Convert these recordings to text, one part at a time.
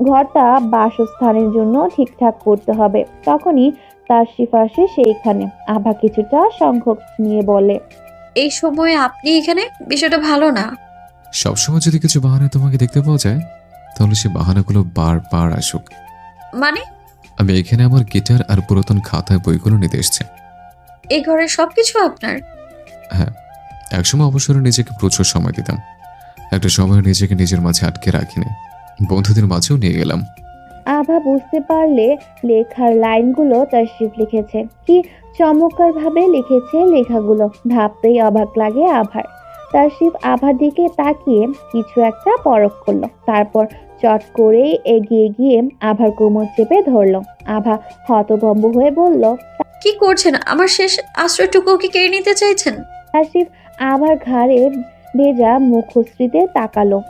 ঘরটা বাসস্থানের জন্য ঠিকঠাক করতে হবে। তখনই তাশরিফ আসে সেইখানে। আভা কিছুটা সংখ্যক নিয়ে বলে, এই সময়ে আপনি এখানে? বিষয়টা ভালো না। সবসময় যদি কিছু বাহানায় তোমাকে দেখতে পাওয়া যায়, তাহলে সে বাহানাগুলো বারবার আসুক। মানে? আমি এখানে আমার গিটার আর পুরাতন খাতায় বইগুলো নিতে এসেছি। এই ঘরের সবকিছু আপনার? হ্যাঁ, একসময় অবসরে নিজেকে প্রচুর সময় দিতাম। একটা সময় নিজেকে নিজের মাঝে আটকে রাখিনি, বন্ধুদের মাঝেও নিয়ে গেলাম। আভা বুঝতে পারলে লেখার লাইনগুলো তাশরিফ লিখেছে। কি চমৎকার ভাবে লিখেছে লেখাগুলো। ভাবতেই অবাক লাগে আভার। তাশরিফ আভার দিকে তাকিয়ে কিছু একটা পরখ করলো। তারপর চট করেই এগিয়ে গিয়ে আভার কোমর চেপে ধরলো। আভা হতভম্ব হয়ে বলল, কি করছেন? আমার শেষ আশ্রয়টুকু কি কেড়ে নিতে চাইছেন? তাশরিফ আভার ঘাড়ে ভেজা মুখশ্রীতে তাকালো।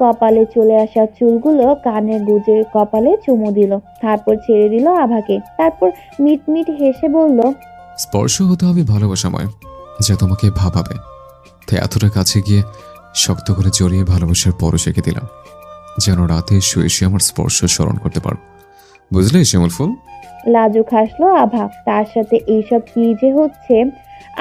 কপালে চলে আসা চুলগুলো কানে গুজে কপালে চুমু দিল। তারপর ছেড়ে দিল আভাকে। তারপর মিটমিট হেসে বলল, স্পর্শ হতে হবে ভালোবাসাময়, যা তোমাকে ভাবাবে। তাই এতটা কাছে গিয়ে শক্ত করে জড়িয়ে ভালোবাসার পরশ এঁকে দিলাম, যেন রাতে শুয়ে শুয়ে আমার স্পর্শ স্মরণ করতে পারো। বুঝলে শিমুল ফুল? লাজুক হাসলো আভা। তার সাথে এইসব কি যে হচ্ছে।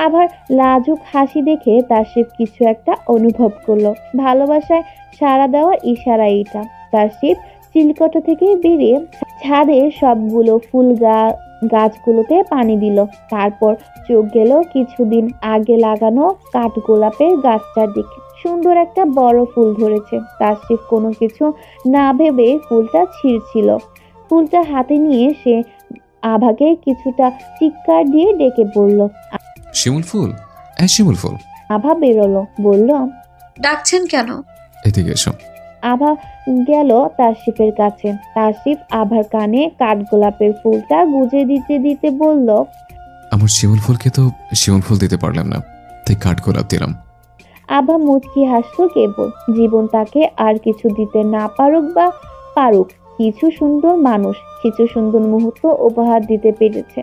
আভার লাজুক হাসি দেখে তাশরিফ কিছু একটা অনুভব করলো। ভালোবাসায় সাড়া দেওয়ার ইশারা এটা। তাশরিফ চিলকটা থেকে বেরিয়ে ছাদের সবগুলো গাছগুলোতে পানি দিল। তারপর চোখ গেল কিছুদিন আগে লাগানো কাঠগোলাপের গাছটার দিকে। সুন্দর একটা বড় ফুল ধরেছে। তাশরিফ কোনো কিছু না ভেবে ফুলটা ছিঁড়ছিল। ফুলটা হাতে নিয়ে সে আভাকে কিছুটা চিৎকার দিয়ে ডেকে বলল। শিমুল ফুল, শিমুল ফুল। আভা বেরোলো, বলল, ডাকছেন কেন? এদিকে এসো। আভা গেল তাশরিফের কাছে। তাশরিফ আভার কানে কাঠগোলাপের ফুলটা গুজে দিতে দিতে বলল, আমার শিমুল ফুলকে তো শিমুল ফুল দিতে পারলাম না, তাই কাঠগোলাপ দিলাম। আভা মুচকি হাসলো কেবল। জীবন তাকে আর কিছু দিতে না পারুক বা পারুক, কিছু সুন্দর মানুষ, কিছু সুন্দর মুহূর্ত উপহার দিতে পেরেছে।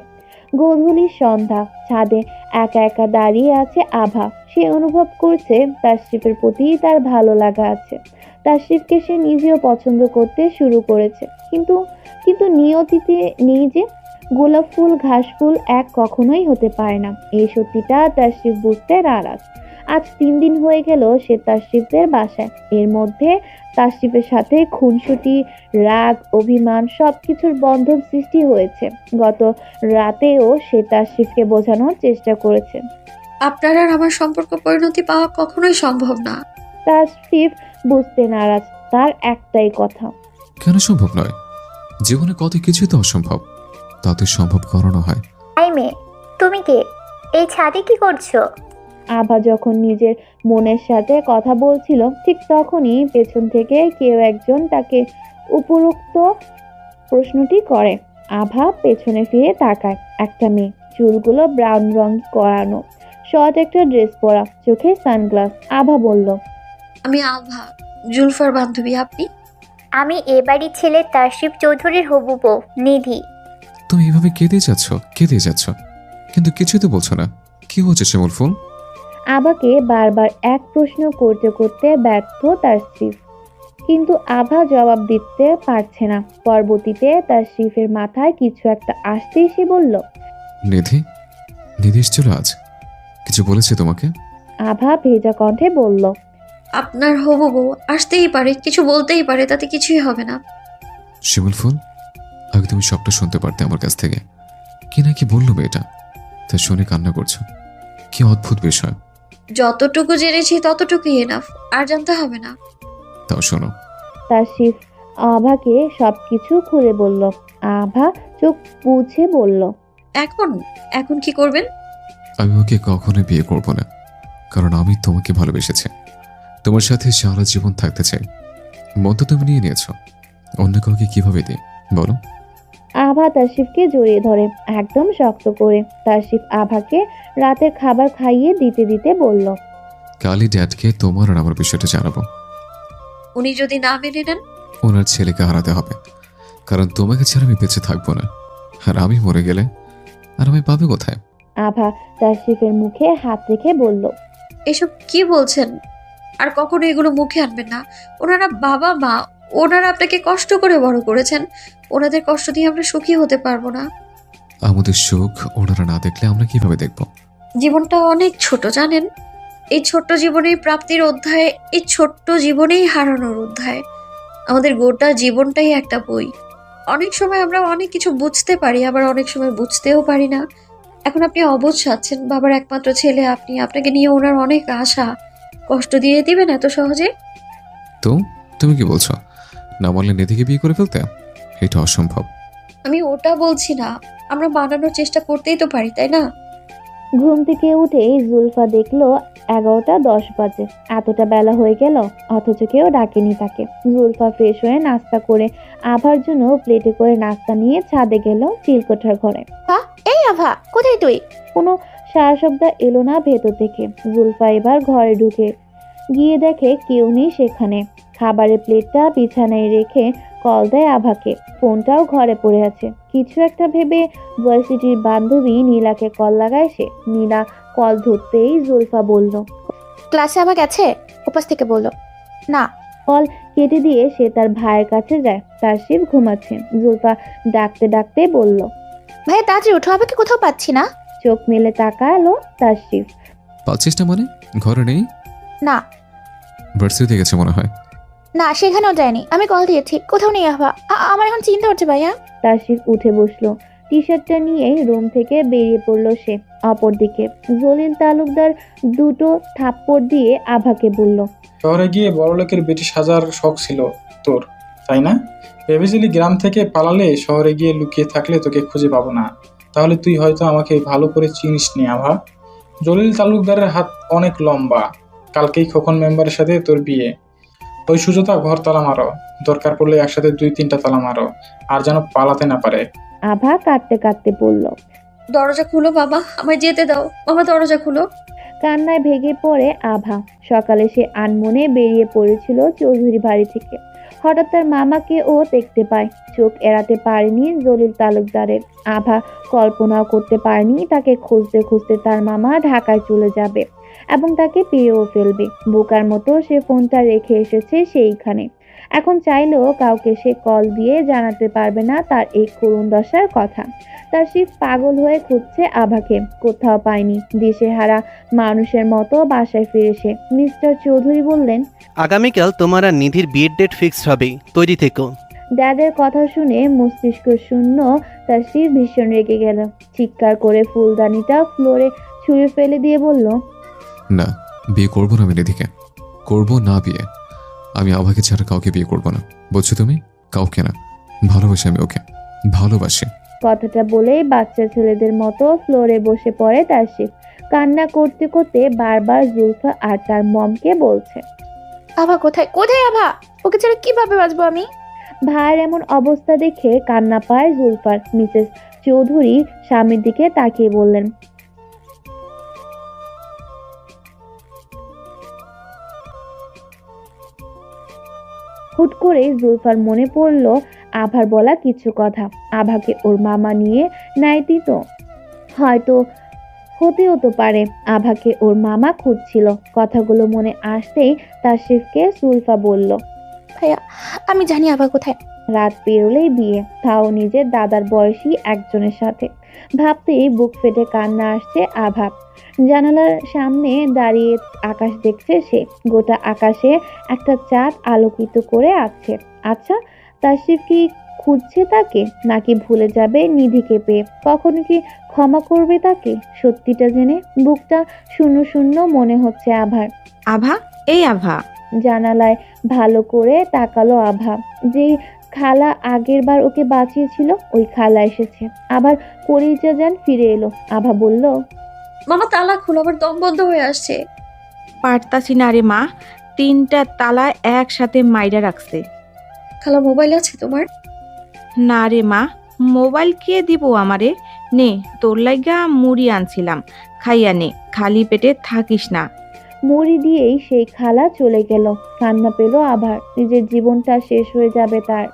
গোধূলির সন্ধ্যা, ছাদে একা একা দাঁড়িয়ে আছে আভা। সে অনুভব করছে তাশরিফের প্রতি তার ভালো লাগা আছে। তাশরিফকে সে নিজেও পছন্দ করতে শুরু করেছে। কিন্তু কিন্তু নিয়তিতে নেই যে। গোলাপ ফুল ঘাস ফুল এক কখনোই হতে পারে না, এই সত্যিটা তাশরিফ বুঝতে নারাজ। আজ 3 দিন হয়ে গেল সে তাশরিফদের বাসায়। এর মধ্যে তাশরিফের সাথে খুনসুটি, রাগ, অভিমান সবকিছুর বন্ধন সৃষ্টি হয়েছে। গত রাতেও সে তাশরিফকে বোঝানোর চেষ্টা করেছে। আপনার আর আমার সম্পর্ক পরিণতি পাওয়া কখনোই সম্ভব না। তাশরিফ বুঝতে নারাজ। তার একটাই কথা, কেন সম্ভব নয়? জীবনে কত কিছুই তো অসম্ভব, তাতে সম্ভব করানো হয়। আই মেয়ে, তুমি কে? এই ছাদে কি করছো? আভা যখন নিজের মনের সাথে কথা বলছিল ঠিক তখনই পেছন থেকে কেউ একজন তাকে উপরোক্ত প্রশ্নটি করে। আভা পেছনে ফিরে তাকায়। একটা মেয়ে, চুলগুলো ব্রাউন রং করানো, শর্ট একটা ড্রেস পরা, চোখে সানগ্লাস। আভা বলল, আমি আভা, জুলফার বান্ধবী। আপনি? আমি এ বাড়ির ছেলে তাশরিফ চৌধুরীর হবু বউ নিধি। তুমি এভাবে কেঁদে যাচ্ছ, কিন্তু কিছুই তো বলছো না। কি হচ্ছে শিমুল ফুল? আভাকে বারবার এক প্রশ্ন করতে করতে ব্যর্থ তাশরিফ। কিন্তু আভা জবাব দিতে পারছে না। পরবর্তীতে তাশরিফের মাথায় কিছু একটা আসতেই সে বলল, নিধি, নিধি এসেছিল আজ? কিছু বলেছে তোমাকে? আভা ভেজা কণ্ঠে বলল, আপনার হবু বউ আসতেই পারে, কিছু বলতেই পারে, তাতে কিছুই হবে না। শিমুল ফুল, আগে তুমি সবটা শুনতে পারতে আমার কাছ থেকে। কি না কি বললো মেয়েটা, তা শুনে কান্না করছো। কি অদ্ভুত বিষয়। যতটুকু জেনেছি ততটুকুই এনাফ, আর জানতে হবে না। তাও শোনো। তাশরিফ আভাকে সবকিছু খুলে বলল। আভা চোখ বুঝে বলল, এখন এখন কি করবেন? আমি ওকে কখনোই বিয়ে করব না, কারণ আমি তোমাকে ভালোবেসেছি। তোমার সাথে সারা জীবন থাকতে চাই। মন তো তুমি নিয়ে নিয়েছো, অন্য কাউকে কিভাবে দিই বলো? আভা তাশরিফকে জড়িয়ে ধরে একদম শক্ত করে। তাশরিফ আভাকে রাতের খাবার খাইয়ে দিতে দিতে বলল, কালই ড্যাডকে তোমার আর আমার বিষয়টা জানাবো। উনি যদি না মেনে নেন? ওনার ছেলেকে হারাতে হবে, কারণ তোমাকে ছাড়া আমি বেঁচে থাকবো না। আর আমি মরে গেলে আর আমি পাবে কোথায়? আভা তাশরিফের মুখে হাত রেখে বলল, এসব কি বলছেন? আর কখনো এগুলো মুখে আনবেন না। ওনারা বাবা মা, ওনারা আপনাকে কষ্ট করে বড় করেছেন, ওনাদের কষ্ট দিয়ে আমরা সুখী হতে পারবো না। আমাদের সুখ ওনারা না দেখলে আমরা কিভাবে দেখব? জীবনটা অনেক ছোট জানেন, এই ছোট্ট জীবনেই প্রাপ্তির অধ্যায়, এই ছোট্ট জীবনেই হারানোর অধ্যায়। আমাদের গোটা জীবনটাই একটা বই। অনেক সময় আমরা অনেক কিছু বুঝতে পারি, আবার অনেক সময় বুঝতেও পারি না। এখন আপনি অবুঝ আছেন, বাবার একমাত্র ছেলে আপনি, আপনাকে নিয়ে ওনার অনেক আশা। কষ্ট দিয়ে দিবেন এত সহজে? তো তুমি কি বলছো, না বললে নিধিকে বিয়ে করে ফেলতে? এটা অসম্ভব। আমি ওটা বলছি না, আমরা মানানোর চেষ্টা করতেই তো পারি, তাই না? ঘুম থেকে উঠেই জুলফা দেখলো 11:10 বাজে। এতটা বেলা হয়ে গেল, অথচ কেউ ডাকেনি তাকে। জুলফা ফ্রেশ হয়ে নাস্তা করে আভার জন্য প্লেটে করে নাস্তা নিয়ে ছাদে গেল চিলকোঠার ঘরে। এই আভা, কোথায় তুই? কোনো সারা শব্দ এলো না ভেতর থেকে। জুলফা এবার ঘরে ঢুকে গিয়ে দেখে কেউ নেই সেখানে। খাবারের প্লেটটা বিছানায় রেখে কল দেয় আভাকে। ফোনটাও ঘরে পড়ে আছে। কিছু একটা ভেবে ভার্সিটির বান্ধবী নীলাকে কল লাগায় সে। নীলা কল ধরতেই জুলফা বলল, ক্লাসে আভা গেছে? উপাস থেকে বললো। না। কল কেটে দিয়ে সে তার ভাইয়ের কাছে যায়। তার শিব ঘুমাচ্ছে। জুলফা ডাকতে ডাকতে বলল, ভাই তাড়াতাড়ি উঠো, আভাকে কোথাও পাচ্ছি না। চোখ মেলে তাকালো তার শিব। পাচ্ছিস না মানে? ঘরে নেই? না ভার্সিটিতে গেছে মনে হয়। না, সেখানেও যায়নি। আমি কল দিয়েছি, কোথাও নেই আভা। আমার এখন চিন্তা হচ্ছে ভাইয়া। তাসিফ উঠে বসলো। টি শার্টটা নিয়ে রুম থেকে বেরিয়ে পড়লো সে। অপরদিকে জলিল তালুকদার দুটো থাপ্পড় দিয়ে আভাকে বলল, শহরে গিয়ে বড়লোকের বেটি সাজার শখ ছিল তোর, তাই না? ভেবেছিলি গ্রাম থেকে পালালে শহরে গিয়ে লুকিয়ে থাকলে তোকে খুঁজে পাবো না। তাহলে তুই হয়তো আমাকে ভালো করে চিনিস নি আভা। জলিল তালুকদারের হাত অনেক লম্বা। কালকেই খোকন মেম্বারের সাথে তোর বিয়ে। ওই সুজতা ঘর তালা মারো, দরকার পড়লে একসাথে 2-3টা তালা মারো, আর যেন পালাতে না পারে। আভা কাঁদতে কাঁদতে বলল। দরজা খুলো বাবা, আমায় যেতে দাও, বাবা দরজা খুলো। কান্নায় ভেঙে পড়ে আভা। সকালে সে আনমনে বেরিয়ে পড়েছিল চৌধুরী বাড়ি থেকে। হঠাৎ তার মামাকে ও দেখতে পায়। চোখ এড়াতে পারেনি জলিল তালুকদারের। আভা কল্পনাও করতে পারেনি তাকে খুঁজতে খুঁজতে তার মামা ঢাকায় চলে যাবে এবং তাকে পেয়েও ফেলবে। বোকার মতো সে ফোনটা রেখে এসেছে সেইখানে। এখন চাইলেও কাউকে সে কল দিয়ে জানাতে পারবে না তার এই করুণ দশার কথা। তার শিব পাগল হয়ে খুঁজছে আভাকে, কোথাও পায়নি। দিশেহারা মানুষের মতো বাসায় ফিরেছে। মিস্টার চৌধুরী বললেন, আগামীকাল তোমার আর নিধির বিয়ের ডেট ফিক্সড হবে, তৈরি থেকো। ড্যাডের কথা শুনে মস্তিষ্ক শূন্য তার শিব ভীষণ রেগে গেল। চিৎকার করে ফুলদানিটা ফ্লোরে ছুঁড়ে ফেলে দিয়ে বলল, না, বিয়ে করবো না আমি নিধিকে। করবো না বিয়ে। আমি আভাকে ছাড়া কাউকে বিয়ে করবো না, বুঝছো তুমি? কাউকে না। ভালোবাসি আমি ওকে, ভালোবাসি। কথাটা বলেই বাচ্চা ছেলেদের মতো ফ্লোরে বসে পড়ে তার শিব। কান্না করতে করতে বারবার জুলফা আর তার মমকে বলছে, আভা কোথায়? কোথায় আভা? ওকে ছাড়া কিভাবে বাঁচবো আমি? ভাইয়ের এমন অবস্থা দেখে কান্না পায় জুলফার। মিসেস চৌধুরী স্বামীর দিকে তাকিয়ে বললেন, হুট করেই জুলফার মনে পড়ল আভার বলা কিছু কথা। আভাকে ওর মামা নিয়ে নাই দিত, হয়তো হতেও তো পারে আভাকে ওর মামা খুঁজছিল। কথাগুলো মনে আসতেই তাসরিফকে জুলফা বলল, ভাইয়া, আমি জানি আভা কোথায়। রাত পেরোলেই বিয়ে, তাও নিজের দাদার বয়সী একজনের সাথে। ভাবতেই বুক ফেটে কান্না আসছে আভাব। জানালার সামনে দাঁড়িয়ে আকাশ দেখছে সে। গোটা আকাশে একটা চাঁদ আলোকিত করে আছে। আচ্ছা, তাসরিফ কি খুঁজছে তাকে, নাকি ভুলে যাবে নিধিকে পেয়ে? কখনো কি ক্ষমা করবে তাকে? সত্যিটা জেনে বুকটা শূন্য শূন্য মনে হচ্ছে আভার। আভা, এই আভা। জানালায় ভালো করে তাকালো আভা। যেই খালা আগের বার ওকে বাঁচিয়েছিল ওই খালা এসেছে। আবার কলিজা যান ফিরে এলো। আভা বলল, মামা তালা খুলো, আমার দম বন্ধ হয়ে আসছে। পারতাছি না রে মা, 3টা তালা একসাথে মাইরা রাখছে। খালা মোবাইল আছে তোমার? না রে মা, মোবাইল কে দিব আমারে? নে, তোর লাইগা মুড়ি আনছিলাম, খাইয়া নে, খালি পেটে থাকিস না। মুড়ি দিয়েই সেই খালা চলে গেল। কান্না পেল আভার। নিজের জীবনটা শেষ হয়ে যাবে তার।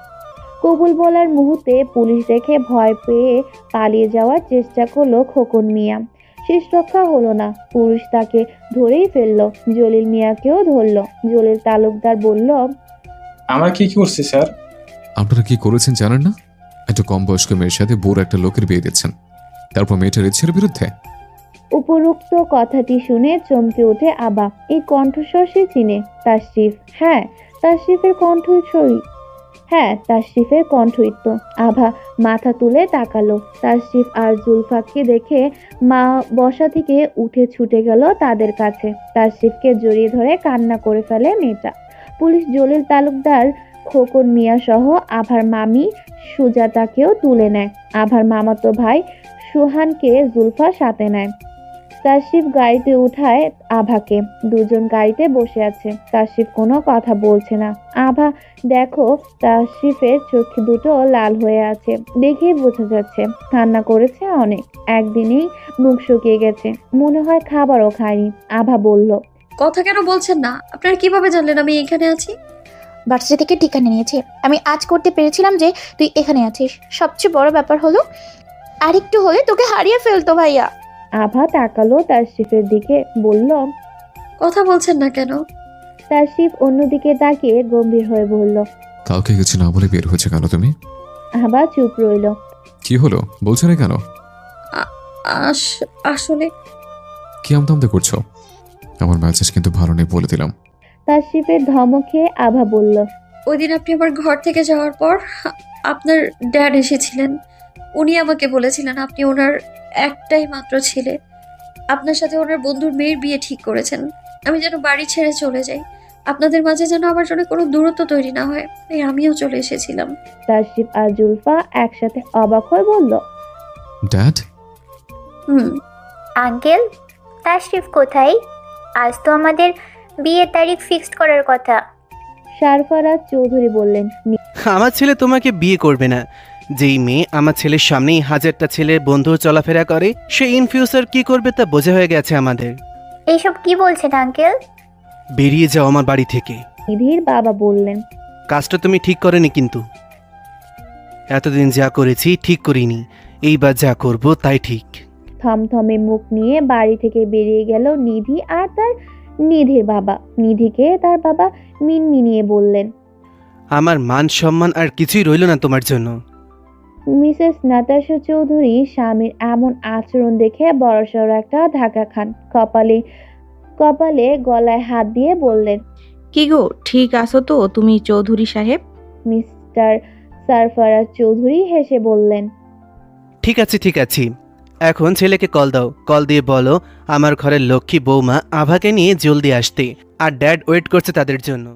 কবুল বলার মুহূর্তে পুলিশ দেখে ভয় পেয়ে পালিয়ে যাওয়ার চেষ্টা করলো খোকন মিয়া। শেষ রক্ষা হলো না। পুলিশ তাকে ধরেই ফেললো। জলিল মিয়াকেও ধরলো। জলিল তালুকদার বলল, আমরা কি করছি স্যার? আপনারা কি করেছেন জানেন না? একটা কম বয়স্ক মেয়ের সাথে বুড়ো একটা লোকের বিয়ে দিচ্ছেন, তারপর মেয়েটার ইচ্ছের বিরুদ্ধে। উপরোক্ত কথাটি শুনে চমকে ওঠে আবা। এই কণ্ঠস্বর সে চিনে। তাশরিফ। হ্যাঁ, তাশরিফের কণ্ঠস্বরই। হ্যাঁ, তাশরিফের কণ্ঠই তো। আভা মাথা তুলে তাকালো। তাশরিফ আর জুলফাকে দেখে মা বসা থেকে উঠে ছুটে গেল তাদের কাছে। তাশরিফকে জড়িয়ে ধরে কান্না করে ফেলে মেয়েটা। পুলিশ জলিল তালুকদার, খোকন মিয়া সহ আভার মামি সুজাতাকেও তুলে নেয়। আভার মামাতো ভাই সুহানকে জুলফা সাথে নেয়। তাশরিফ গাড়িতে উঠায় আভাকে। দুজন গাড়িতে বসে আছে। তাশরিফ কোনো কথা বলছে না। আভা দেখো, তাশরিফের চোখ দুটো লাল হয়ে আছে, দেখেই বোঝা যাচ্ছে কান্না করেছে অনেক। একদিনেই মুখ শুকিয়ে গেছে, মনে হয় খাবারও খায়নি। আভা বলল, কথা কেন বলছেন না? আপনারা কিভাবে জানলেন আমি এখানে আছি? ভার্সিটি থেকে ঠিকানা নিয়েছি। আমি আজ করতে পেরেছিলাম যে তুই এখানে আছিস। সবচেয়ে বড় ব্যাপার হলো আরেকটু হলে তোকে হারিয়ে ফেলতো ভাইয়া। আভা তাকালো তাশরিফের দিকে, বলল, কথা বলছেন না কেন? তাশরিফ অন্যদিকে তাকিয়ে গম্ভীর হয়ে বলল। কাউকে কিছু না বলে বের হয়েছে কেন তুমি? আভা চুপ রইল। কি হলো, বলছো না কেন? আসলে কি আমতামতে করছো? আমার মেজাজ কিন্তু ভালো নেই বলে দিলাম। তাশরিফের ধমকে আভা বলল, ওই দিন আপনি আমার ঘর থেকে যাওয়ার পর আপনার ড্যাড এসেছিলেন। উনি আমাকে বলেছিলেন আপনি ওনার একটাই মাত্র ছেলে। আপনার সাথে ওনার বন্ধুর মেয়ের বিয়ে ঠিক করেছেন। আমি যেন বাড়ি ছেড়ে চলে যাই, আপনাদের মাঝে যেন আমার জন্য কোনো দূরত্ব তৈরি না হয়, তাই আমিও চলে এসেছিলাম। তাশরিফ আর জুলফা একসাথে অবাক হয়ে বলল, ড্যাড? হুম। আঙ্কেল, তাশরিফ কোথায়? আজ তো আমাদের বিয়ের তারিখ ফিক্সড করার কথা। সারফারাজ চৌধুরী বললেন, আমার ছেলে তোমাকে বিয়ে করবে না। যেই মেয়ে আমার ছেলের সামনেই হাজারটা ছেলের বন্ধু চলাফেরা করে, সে ইন ফিউচার কি করবে তা বোঝা হয়ে গেছে আমাদের। এইসব কি বলছেন আঙ্কেল? বেরিয়ে যাও আমার বাড়ি থেকে। নিধির বাবা বললেন, কাজটা তুমি ঠিক করেনি কিন্তু। এতদিন যা করেছি ঠিক করিনি, এইবার যা করব তাই ঠিক। থমথমে মুখ নিয়ে বাড়ি থেকে বেরিয়ে গেল নিধি আর তার নিধির বাবা। নিধিকে তার বাবা মিনমিনিয়ে বললেন, আমার মান সম্মান আর কিছুই রইল না তোমার জন্য। মিসেস নাতাশা চৌধুরী স্বামীর এমন আচরণ দেখে বড়সড় একটা ধাক্কা খান। কপালে গলায় হাত দিয়ে বললেন, কি গো, ঠিক আছো তো তুমি চৌধুরী সাহেব? মিস্টার সারফারাজ চৌধুরী হেসে বললেন, ঠিক আছে ঠিক আছে, এখন ছেলেকে কল দাও। কল দিয়ে বলো আমার ঘরের লক্ষ্মী বৌমা আভাকে নিয়ে জলদি আসতে, আর ড্যাড ওয়েট করছে তাদের জন্য।